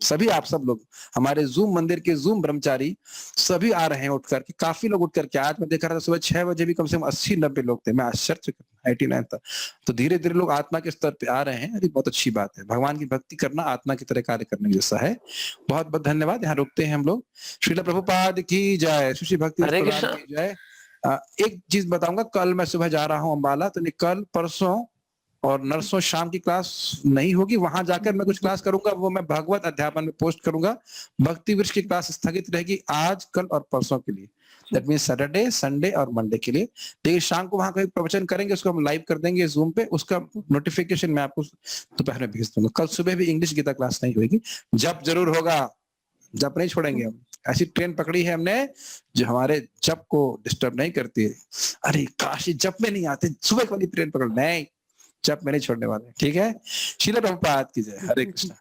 सभी आप सब लोग, हमारे जूम मंदिर के जूम ब्रह्मचारी सभी आ रहे हैं उठ करके, काफी लोग उठ करके। आज मैं देख रहा था सुबह 6 बजे भी कम से कम 80-90 लोग थे, मैं आश्चर्य 89 था। तो धीरे धीरे लोग आत्मा के स्तर पे आ रहे हैं, अरे बहुत अच्छी बात है। भगवान की भक्ति करना आत्मा की तरह कार्य करने जैसा है। बहुत बहुत धन्यवाद। यहाँ रुकते हैं हम लोग। श्रील प्रभुपाद की जय, श्री भक्ति की जय। एक चीज बताऊंगा, कल मैं सुबह जा रहा हूँ अम्बाला, तो कल परसों और नरसों शाम की क्लास नहीं होगी, वहां जाकर मैं कुछ क्लास करूंगा, वो मैं भागवत अध्यापन में पोस्ट करूंगा। भक्ति वृक्ष की क्लास स्थगित रहेगी आज, कल और परसों के लिए। दैट मीन सैटरडे, संडे और मंडे के लिए। लेकिन शाम को वहां कोई प्रवचन करेंगे, उसको हम लाइव कर देंगे जूम पे, उसका नोटिफिकेशन मैं आपको दोपहर में भेज दूंगा। कल सुबह भी इंग्लिश गीता क्लास नहीं होगी, जप जरूर होगा, जप नहीं छोड़ेंगे हम। ऐसी ट्रेन पकड़ी है हमने जो हमारे जप को डिस्टर्ब नहीं करती है। अरे काश जप में नहीं आते, सुबह वाली ट्रेन पकड़, नहीं जप में नहीं छोड़ने वाले। ठीक है, श्रील प्रभुपाद की जय। हरे कृष्णा।